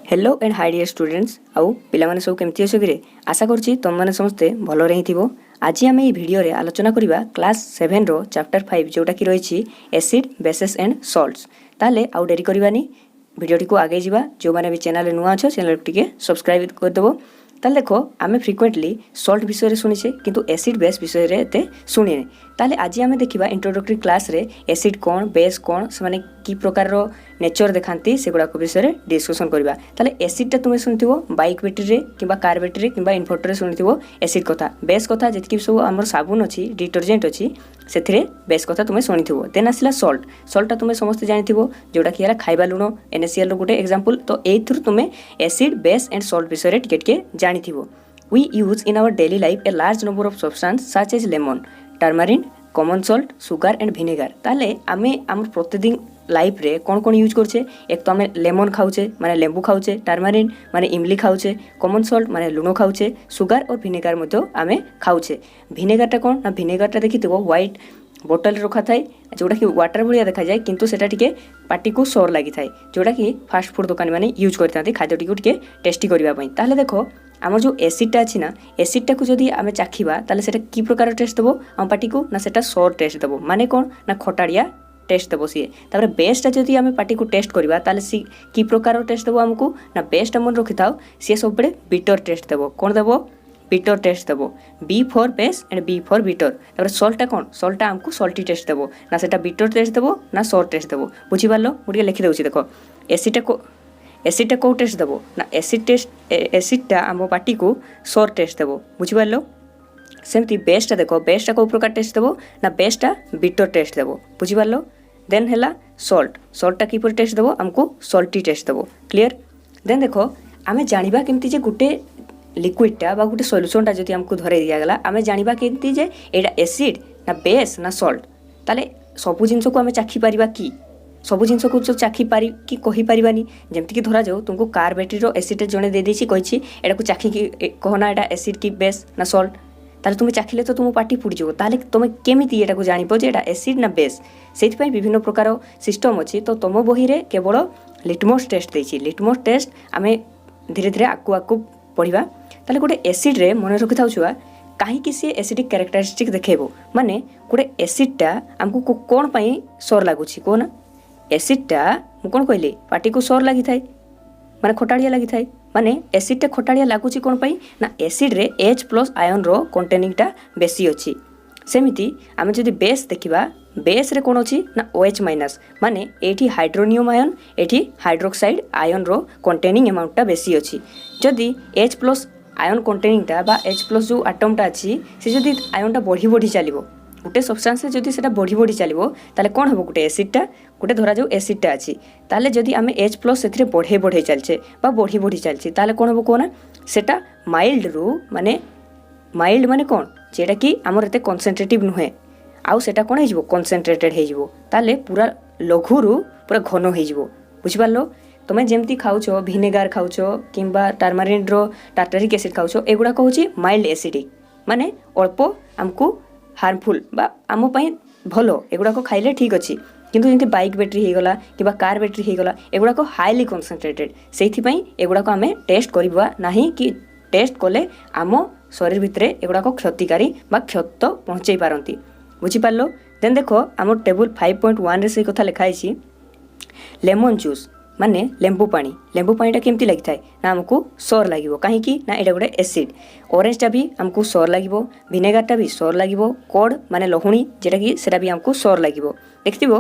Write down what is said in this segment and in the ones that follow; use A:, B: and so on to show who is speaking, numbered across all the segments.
A: Hello and hi dear students आउ पिलामाने सब केमती अछ कि आशा करछि तुम माने समस्ते भलो रही थिबो। आज आम भिडियो रे आलोचना करिबा क्लास 7 रो चैप्टर 5 जोटा कि रही एसिड बेसेस एंड सॉल्ट्स। ताले आउ डेरी करबानी भिडियोटी को आगे जीवा। जो माने भी चैनल नुआ अछ चैनल टिके सब्सक्राइब कर देबो। ताले देखो आमे फ्रिक्वेंटली सॉल्ट विषय रे सुनिछे किंतु एसिड बेस विषय रे एते सुनिने। ताले आज आमे देखिबा इंट्रोडक्टरी क्लास रे एसिड कोन बेस कोन से माने की प्रकार रो नेचर देखांती से गुडा को विषय रे डिस्कशन करबा। ताले एसिड ता तुमे सुनिथिबो बाइक बैटरी रे किबा कार बैटरी रे किबा इन्वर्टर रे सुनिथिबो एसिड कथा। बेस कथा जेतकी सब हमर साबुन अछि डिटर्जेंट अछि सेथिरे बेस कथा तुमे सुनिथिबो। देन आसिला सॉल्ट। सॉल्ट ता तुमे समस्त जानिथिबो जोडा कि हला खाइबा लुण NaCl रो गुटे एग्जांपल। तो एथुर तुमे एसिड बेस एंड सॉल्ट विषय रे टिके टिके जानिथिबो। We use in our daily life a large number of substances such as lemon, turmeric, common salt, sugar and vinegar। ताले आमे आम प्रतिदिन लाइफ रे कौन कौन यूज करछे। एक तो आमे लेमन खाउछे माने लेंबू खाउछे, टर्मरिन माने इमली खाउछे, कॉमन सॉल्ट माने लुण खाउछे, सुगर और विनेगर मतो आमे खाउछे। विनेगर टा कोन ना विनेगर टा देखिथिबो व्हाइट बोतल रखा थाए जोटा कि वाटर भलिया देखा जाए किंतु सेटा टिके पार्टी को सोर लागि थाए जोटा कि फास्ट फूड दुकान माने यूज करथांती खाद्य टिके टिके टेस्टी करबा पई। ताले देखो आमर जो एसिड टा अछि ना एसिड टा को जदी आमे चाखिबा ताले सेटा की प्रकार टेस्ट देबो हम पार्टी को ना सेटा सोर टेस्ट देबो माने कोन ना खटाड़िया टेस्ट देबो सी। तापर बेस टा जदी आमे पार्टी को टेस्ट करबा ताले सी की प्रकार टेस्ट देबो हमकु ना बेस टा मन रखिताओ सी सब बडे बिटर टेस्ट देबो। कोन देबो बिटर टेस्ट देबो। B for base and B for bitter. तापर सॉल्ट टा कोन सॉल्ट टा हमकु सॉल्टी टेस्ट देबो ना सेटा बिटर टेस्ट देबो ना सोर टेस्ट देबो। बुझी पारलो मुटिके लिखि दउची देखो एसिड टा को टेस्ट देबो ना एसिड टा आम पार्टी को सोर टेस्ट देबो। बुझी पारलो सेमती बेस टा देखो बेस टा को प्रकार टेस्ट देबो ना बेस टा बिटर टेस्ट देबो। बुझी पारलो। देन हैला सॉल्ट टा किपर टेस्ट देबो हमकु सॉल्टी टेस्ट देबो। क्लियर। देन देखो आमे जानिबा केमती जे गुटे लिक्विड टा बा गुटे सॉल्यूशन टा जदी हमकु धरे दिया गला आमे जानिबा केमती जे एडा एसिड ना बेस ना सॉल्ट। ताले सबु जिंस को आमे चाखी परिबा की सबु जिंस को चाखी पारि कि कहि परिबानी। जेमति कि धरा जाऊ तुमको कार बैटरी रो एसिड जणे दे देछि कहिछि एडा को चाखी कि कहना एडा एसिड की बेस ना सॉल्ट। ताले तुमे चाखिले तो तुम पार्टी फुट जिवो। ताले तुमे केमिति एडा को जानिबो जे एडा एसिड ना बेस। सेति पई विभिन्न प्रकार सिस्टम अछि। तो तुम बही रे केवल लिटमस टेस्ट देछि। लिटमस टेस्ट आमे धीरे धीरे आकु पढ़िबा। ताले गोटे एसिड रे मन रखि थाउ छुआ काहे कि से एसिडिक कैरेक्टरिस्टिक देखेबो माने गोटे एसिड टा हमकु कोन पई सोर लागुछि कोन एसिड टा मु कोन कहली पार्टी को सोर लागि थाए माने खटाड़िया लागि थाए माने एसिड टा खटाड़िया लागुछि कोन पई ना एसिड रे H+ आयन रो कंटेनिंग टा बेसी अछि। सेमिति आमे जदी बेस देखिबा बेस रे कोन अछि ना OH- माने एठी हाइड्रोनियम आयन एठी हाइड्रोक्साइड आयन रो कंटेनिंग अमाउंट टा बेसी अछि। जदी H+ आयन कंटेनिंग टा बा H+ जो एटम टा अछि से जदी आयन टा बढ़ी चलिबो गुटे सब्सटेंस जदी सेटा बढ़ी चलिबो ताले कोन हबो गुटे एसिड टा गुटे धरा जो एसिड टा अछि ताले जदी आमे H+ सेथिरे बढ़े चलछे बा बढ़ी चलछे ताले कोन हबो कोना सेटा माइल्ड माने कोन जेटा कि हमर एते कंसंट्रेटिव नुहे आउ सेटा कोन हे जिवो कंसंट्रेटेड हे जिवो ताले पूरा लघु रु पूरा घन हे जिवो। बुझि पारलो। तुमे जेमती खाउछो विनेगर खाउछो किंबा टर्मरिन रो टार्टारिक एसिड खाउछो एगुडा कहूची माइल्ड एसिडिक माने अल्प हमकु हार्मफुल बा आम पई भलो एगुडा को खाइले ठीक अछि। किंतु जेंति बाइक बैटरी हे गला किबा कार बैटरी हे गला एगुडा को हाईली कंसंट्रेटेड सेथि पई एगुडा को हमें टेस्ट करबा नाही कि टेस्ट कोले आम शरीर भितरे एगुडा को क्षतिकारी बा क्षत पहुंचै पारंती। बुझि पारलो। देन देखो आम टेबल 5.1 रे से कथा लिखा आइछि लेमन जूस माने लेंबू पानी टा केमती लागि थाए ना हमकु सोर लागिवो काहे कि ना एडा गुडे एसिड। ऑरेंज टा भी हमकु सोर लागिवो विनेगर टा भी सोर लागिवो कोड माने लहुणी जेटा कि सेटा भी हमकु सोर लागिवो। देखथिबो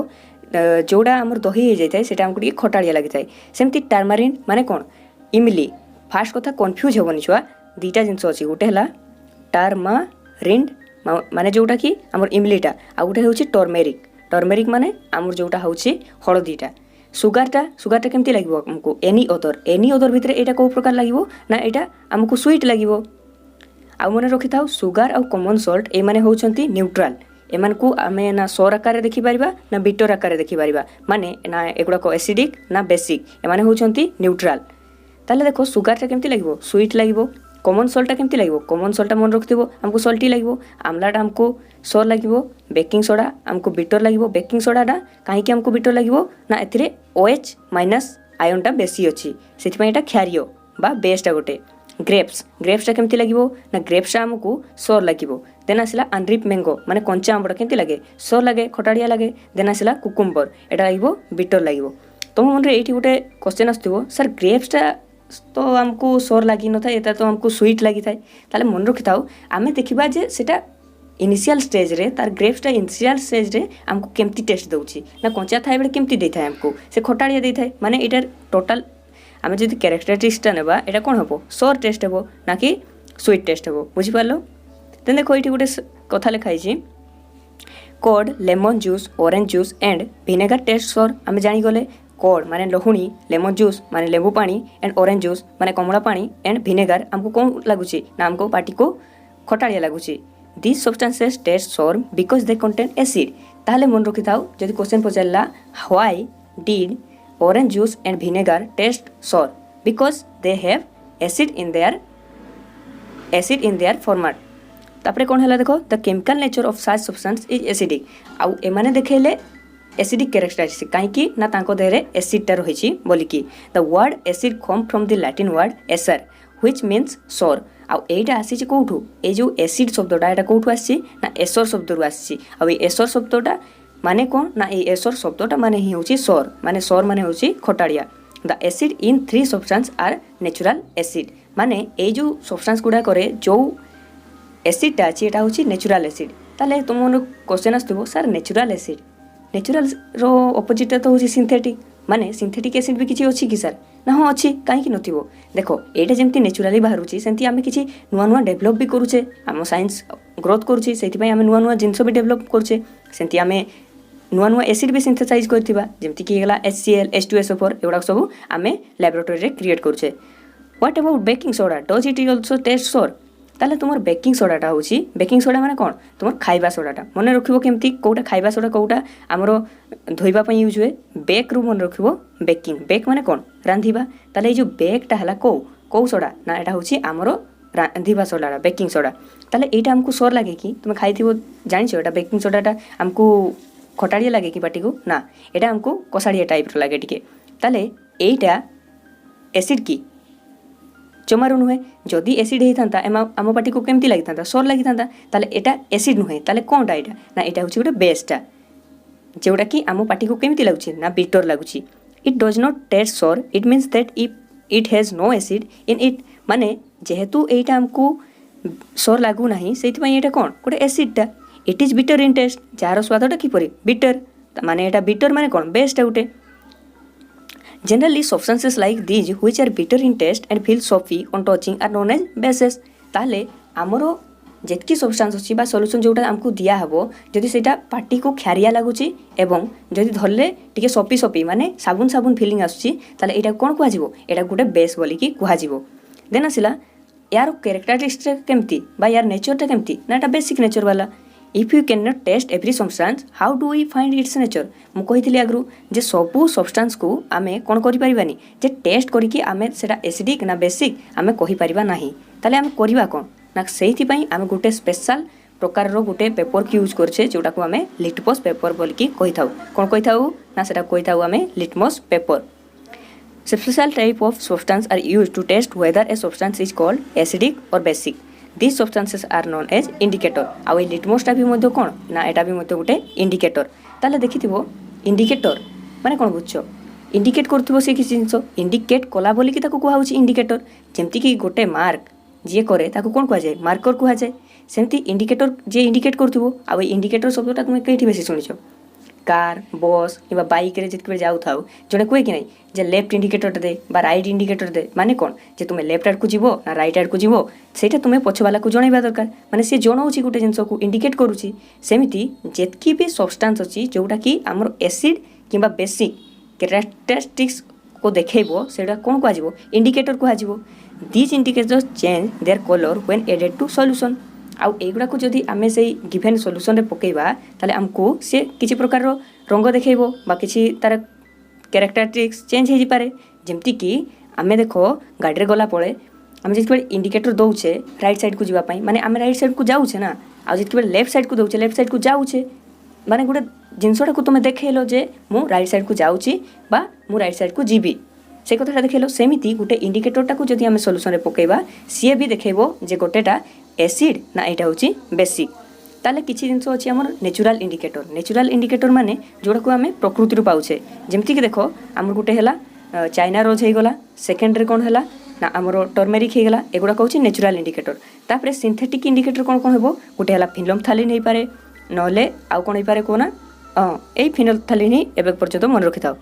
A: जोडा हमर दही हे जाय थाए सेटा हमकु खटाड़िया लागि थाए। सेमती टर्मरिन माने कोन इमली फास्ट कथा कंफ्यूज हेबोनी छुआ दीटा जिंस अछि गुटे हला टर्मरिन माने जोटा कि हमर इमलीटा आ गुटे होछि टर्मेरिक माने हमर जोटा होछि हळदीटा। सुगर टा केमती लागिवो हमकु एनी अदर भितरे एटा को प्रकार लागिवो ना एटा हमकु स्वीट लागिवो। आ मने रखिथाउ सुगर आ कॉमन सॉल्ट ए माने होचंती न्यूट्रल एमान को आमे ना सोर आकार देखि परिबा ना बिटर आकार देखि परिबा माने ना एगुडा को एसिडिक ना बेसिक ए माने होचंती न्यूट्रल। ताले देखो सुगर टा केमती लागिवो स्वीट लागिवो। कॉमन सॉल्ट टा केमती लागिवो कॉमन सॉल्ट टा मन रखथिबो हमकु सॉल्टी लागिवो। आमलाटा हमकु सोर लागिवो। बेकिंग सोडा हमकु बिटर लागिवो। बेकिंग सोडा टा काहे कि हमकु बिटर लागिवो ना एथिरे OH- आयनटा बेसी अच्छी से क्षारीय बा बेसटा गोटे ग्रेप्सटा केमती लगे ना ग्रेप्सटा आमको सोर लगे देन आसला अनरिप मैंगो माने कंचा आंबटा केमती लगे सोर लगे खटाड़िया लगे देन आसला कुकुम्बर एटा लगे बिटर लगे तुम मन ये गोटे क्वेश्चन आसो सर ग्रेप्सटा तो आमको सोर लगी न था तो आमको स्वीट लगी था ताले मन रखी था आम देखा जे सेटा इनिशियल स्टेज रे तार ग्रेप्सटा इनिशियल स्टेज रे आमको केमती टेस्ट दउची ना कंचा थाए बेले केमती देई थाए आमको से खटाड़िया देई थाए माने एटा टोटल आम जो क्यारेक्टरिस्टिक्सटा नेबा एटा कोन हबो सोर टेस्ट हबो ना कि स्वीट टेस्ट हबो बुझी पारलो देन देखो ये गोटे कथा लिखाई कॉड lemon juice orange juice and vinegar taste sour आम जानीगले कॉड माने लहुणी लेमन जूस माने लेंबू पानी एंड ऑरेंज जूस माने कमला पानी एंड विनेगर आमको कौन लगुच ना आमको पार्टी को खटाड़िया लगुच this substances taste sour because they contain acid ताहले मन रखी था जदि क्वेश्चन पचारा why did orange juice and vinegar taste sour because they have acid in their format तापरे कौन है देखो the chemical nature of such substance is acidic आउ एमाने देखेले एसिडिक कैरेक्टरिस्टिक कहीं ना तांको देहरे एसिडटा रही बोलिकी the word acid come from the Latin word acer which means sour आउ एटा आसी कौटू ये जो एसिड शब्दटा एटा कौटू आसी ना एसर शब्द आसी आउ एसर शब्दटा माने कौन ना ये एसर शब्दटा माने ही होची सोर माने होची खटाड़िया the acid in 3 substance are natural acid माने ये जो सब्सटेंस गुड़ा करे जो एसिडटा अच्छी एटा होची नेचुरल एसिड ताले तुम मन क्वेश्चन आसो सर नेचुरल रो अपोजिट तो होची सिंथेटिक माने सिंथेटिक एसिड भी किसी अच्छी कि सर ना हाँ अच्छी कहीं नथिबो देखो एटा जेमती नेचुराली बाहरुची सेमती आमे किसी नुआ डेभलप भी करूचे आम साइंस ग्रोथ करूची सेति आमे नुआ जिनस भी डेभलप करूचे सेमती आमे नुआ एसिड भी सिंथेसाइज करथिबा जेमती कि गेला HCl H2SO4 एगुडा सब आमे लैबोरेटरी रे क्रिएट करूचे what about baking soda does it also taste sour ताले तुमर बेकिंग सोडाटा होची बेकिंग सोडा माने कोन तुमर खाइबा सोडाटा मन रखिबो केमती कोटा खाइबा सोडा कोटा हमरो धोइबा पई यूज हुए बेक रु मन रखिबो बेक माने कोन रांधिबा ताले ए जो बेकटा हला को सोडा ना एटा होची हमरो रांधिबा सोडाटा बेकिंग सोडा ताले एटा हमको सोर लागे कि तुम खाइथिबो जानिछो एटा बेकिंग सोडाटा हमको खटाड़िया लगे कि पाटी को ना एटा हमको कसाड़िया टाइप रो लगे टिके ताले एटा एसिड की जमारू नुहे जदि एसिड होता आम पाटी को केमती लगी था सोर लगी था ताले एटा एसिड नुहे ताले कौनटा एटा ना एटा होची गोटे बेसटा जोटा कि आम पाटी को केमती लगुच ना बिटर लगुच it does not taste sour it means that it has no acid in it माने जेहेतु एटा हमको सोर लागू ना से एटा कौन गोटे एसिडटा it is bitter in taste जार स्वादटा किपरि बिटर माने एटा बिटर माने कौन बेसटा गोटे Generally, substances like these which are bitter in taste and feel soapy on touching are known as bases. ताले आमरो जेतकी सब्सटेंस अछि बा सॉल्यूशन जोटा हमको दिया हबो जदि सेटा पार्टी को खारिया लागुची एवं जदि धरले टिके सोपी माने साबुन फीलिंग आसुची ताले एटा कोन कुआ जिवो एटा गुटे बेस बोली की कुआ जिवो देन आसिला यार कैरेक्टरिस्टिक्स केमती बा यार नेचरटा केमती ना एटा बेसिक नेचर वाला if you can not taste every substance how do we find its nature मुझे आगु जे सबू सब्सटेंस को आमे कौन करिपारिबानी जे टेस्ट करिकी आमे सेटा एसिडिक ना बेसिक आमे कहि परिबा नाही ताले आमे करिबा कोन ना सेहिथि पई आमे गुटे स्पेशल प्रकार रो गुटे पेपर की यूज करछे जोटा को आमे लिटमस पेपर बोलकी कहि थाउ कोन कहि थाउ ना सेटा कहि थाउ आमे litmus paper special type of substance are used to test whether a substance is called acidic or basic These substances are known as indicator आउ ए लिटमसटा भी मध्य कोन ना एटा भी मध्य गोटे इंडिकेटर ताले देखिथिबो इंडिकेटर माने कोन बुझछो इंडिकेट करथिबो से किसी जिंस इंडिकेट कला बोली कि ताको कुहा होची इंडिकेटर जेमति कि गोटे मार्क जे करे ताको कोन कुहा जाय मार्कर कुहा जाय सेमति इंडिकेटर जे इंडिकेट करथिबो आउ ए इंडिकेटर शब्दटा तुमे केठी बेसी सुनिछो कार बस कि बाइक रे जितके जाऊ थाउ जने कोई कि नहीं जे लेफ्ट इंडिकेटर दे बा राइट इंडिकेटर दे माने कोन जे तुमे लेफ्ट आड को जीवो ना राइट आड को जीवो सेटा तुमे पछवाला को जणाइबा दरकार माने से जणाउची गुटे जिंस को इंडिकेट करूची सेमिति जेतकी भी सब्सटेंस अछि जोटा कि हमर एसिड किबा बेसिक कैरेक्टरिस्टिक्स को देखैबो सेटा कोन को आजिवो इंडिकेटर को आजिवो this indicators change their colour when added to solution आउ एगुड़ा को जदि आमे से गिवन सॉल्यूशन रे पकेबा ताले हमको से किछि प्रकार रो रंग देखैबो बा किछि तार कैरेक्टरिस्टिक्स चेंज हे जी पारे जेमति कि आमे देखो गाड़ी रे गला पळे आमे जेति इंडिकेटर दउछे राइट साइड को जीवा पई माने आमे राइट साइड को जाउछे ना आ जेति लेफ्ट साइड को दउछे लेफ्ट साइड को जाउछे माने गुडे जिंसटा को तुमे देखैलो जे मु राइट साइड को जाउची बा मु राइट साइड को जीबी से कथाटा देखल सेमती गोटे इंडिकेटरटा को जदि आम सल्यूशन पकईवा सी भी देखो जे गोटेटा एसिड ना यहाँ हूँ बेसिक ताले किसी जिन अच्छी आम नेचुराल इंडिकेटर माने जोड़ा को आम प्रकृति पाचे जमीक देख आम गोटे है चाइना रोज होगला सेकेंड कौन है ना आमर टर्मेरिक होगला एगुड़ा हूँ नेचुराल इंडिकेटर तापर सिंथेटिक इंडिकेटर कौन कौन हो गोटे है फिनोल्फथालीन हो पारे नले आउ कौन हो पारे कहना यही फिनोल्फथालीन ही एवं पर्यटन मन रखि था।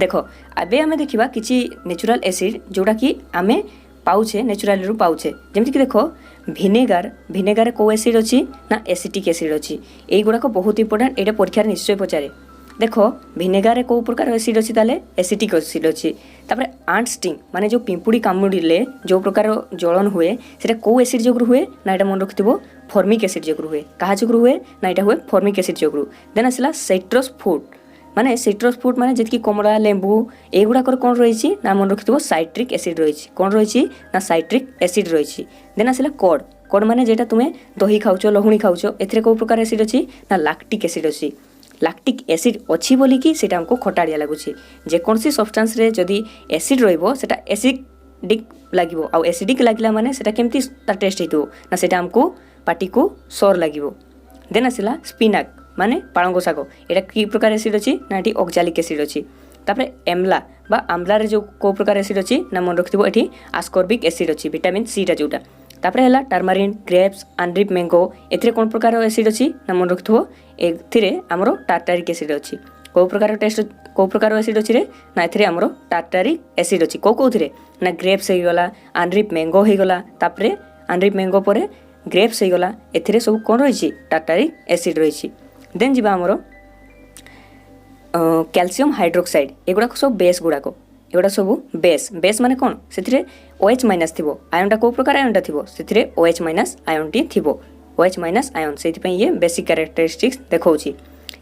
A: देख एबे आम देखा किसी नेचुराल एसिड जोड़ा कि आम पाउछे नेचुराल रू पाउछे जमीक देख भिनेगार को एसिड अच्छी ना एसिटिक एसिड अच्छी यहीगुड़ाक बहुत इंपोर्टेंट यहाँ परीक्षा निश्चय पचारे देख भिनेगार कौ प्रकार एसिड अच्छी ताले एसिटिक एसिड अच्छी तापर आंट स्टिंग माने जो पिंपुड़ी कामुड़े जो प्रकार जलन हुए से कौ एसिड जोगु हुए ना यहाँ मन रखिथो फॉर्मिक एसिड जोगु हुए क्या जोगु हुए ना यहाँ हुए फॉर्मिक एसिड जोगु देन आसला साइट्रस फ्रूट माने सिट्रस फ्रूट माने जी कमला लेंबू एगुड़ाकर कौन रही ना मन रखिथो साइट्रिक एसिड रही कौन रही ना साइट्रिक एसिड रही देन आसला कड माने जेटा तुम्हें दही खाऊच लहुणी खाऊच ए कौ प्रकार एसिड अच्छी ना लैक्टिक एसिड अच्छी लैक्टिक एसिड अच्छी बोलिकी सेटा हमको खटाड़िया लगुच जेकोसी सब्सटेंस रे जदि एसिड रहिबो सेटा एसिडिक लागिबो आ एसिडिक लागिला माने सेटा केमती तार टेस्ट हेतु ना सेटा हमको पार्टी को सर लागिबो देन आसला स्पिनाक माने पालंग शाग एटा कि प्रकार एसिड अच्छी ना ये ऑक्जालिक एसिड अच्छी तापर एमला बा आम्ला रे जो को प्रकार एसिड अच्छी ना मन रखिथो एठी आस्कॉर्बिक एसिड अच्छी विटामिन सी टा जोटा तापर है टर्मरिन ग्रेप्स आंड्रिप मैंगो एथिरे कौन प्रकार एसिड अच्छी ना मन रखिथो एथिरे हमरो टार्टारिक एसिड अच्छी कौ प्रकार टेस्ट कौ प्रकार एसिड अच्छी रे ना एथिरे हमरो टार्टारिक एसिड अच्छी कौथिरे ना ग्रेप्स हो गला आंड्रिप मैंगो हो गला तापर आंड्रिप मैंगो पर ग्रेप्स हो गला एथिरे सब कौन रही टार्टारिक एसिड रही देन जीवा हमरो कैल्शियम हाइड्रोक्साइड एगुड़ाक सब बेस गुड़ाक एगुड़ा सब बेस माने कौन से OH माइनस थी आयनटा कौ प्रकार आयनटा थी से OH माइनस आयन टी थी OH माइनस आयन से ये बेसिक कैरेक्टरिस्टिक्स देखा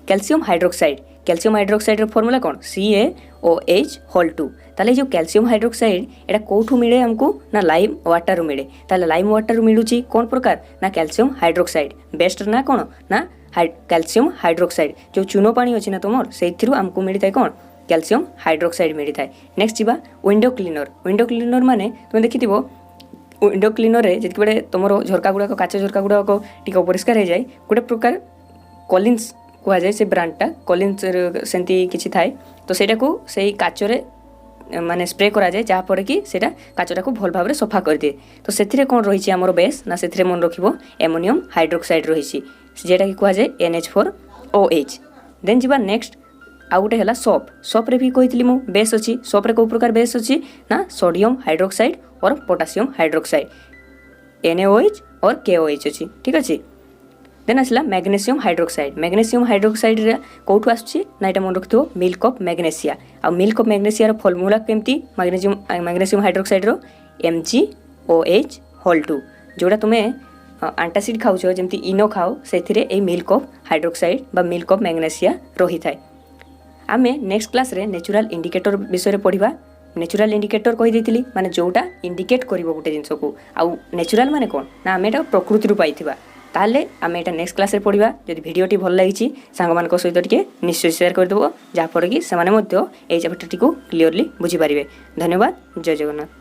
A: कैल्शियम हाइड्रोक्साइड फॉर्मूला कौन CaOH होल 2 ताले जो कैल्शियम हाइड्रोक्साइड एटा कोठू मिले हमको ना लाइम वाटर मिले ताले लाइम वाटर मिलूँ कौन प्रकार ना कैल्शियम हाइड्रोक्साइड बेस्ट ना कौन ना कैल्शियम हाइड्रोक्साइड जो चूनो पानी अच्छी ना तुम से आमको मिलता है कौन कैल्शियम हाइड्रोक्साइड मिलता है। नेक्स्ट जीवा विंडो क्लीनर माने तुम देखि विंडो क्लीनर रे जितके बड़े तुम झरका गुड़ाक काच झरका गुड़ाक टी अपरिष्कार हो जाए गोटे प्रकार कॉलिन्स कहुए से ब्रांडटा कॉलिन्स सेमती किसी थाए तो सेटा को से काचरे माने स्प्रे करा जाए जहाँपर कि सेटा काचटा को भल भाव सफा कर दिए तो से कौन रही आमर बेस ना से मन रखिबो एमोनियम हाइड्रोक्साइड रही जेटा कि कहुए NH4OH देन जीवा नेक्स्ट आउ गोटे है सॉप रे भी कही मु बेस अच्छी सॉप रे कौ प्रकार बेस अच्छी ना सोडियम हाइड्रोक्साइड और पोटासियम हाइड्रोक्साइड NaOH और KOH अच्छी ठीक अच्छे देन आसला मैग्नेशियम हाइड्रोक्साइड रे कौटू आसुची ना यहाँ मन रखिथो मिल्क ऑफ मैग्नेशिया आ मिल्क ऑफ मैग्नेशिया फॉर्मूला केमती मैग्नेशियम हाइड्रोक्साइड रो MgOH होल 2 जोड़ा तुम्हें आंटासिड खाऊच जमी इनो खाओ से मिल्क ऑफ हाइड्रोक्साइड बा मिल्क ऑफ मैग्नेशिया रही थाए आमे नेक्स्ट क्लास रे नेचुरल इंडिकेटर विषय पढ़ा नेचुरल इंडिकेटर कही देती माने जोटा इंडिकेट करिवो गोटे जिनस को आउ नेचुरल माने कौन ना आम एटा प्रकृति रू पाइथिबा ताले आम एटा नेक्स्ट क्लास रे पढ़ा जदि भिडियोटी भल लगी सांग मान सहित टिके निश्चय शेयर करदेव जहाँपर कि से चैप्टर टी क्लीयरली बुझीपारे। धन्यवाद। जय जगन्नाथ।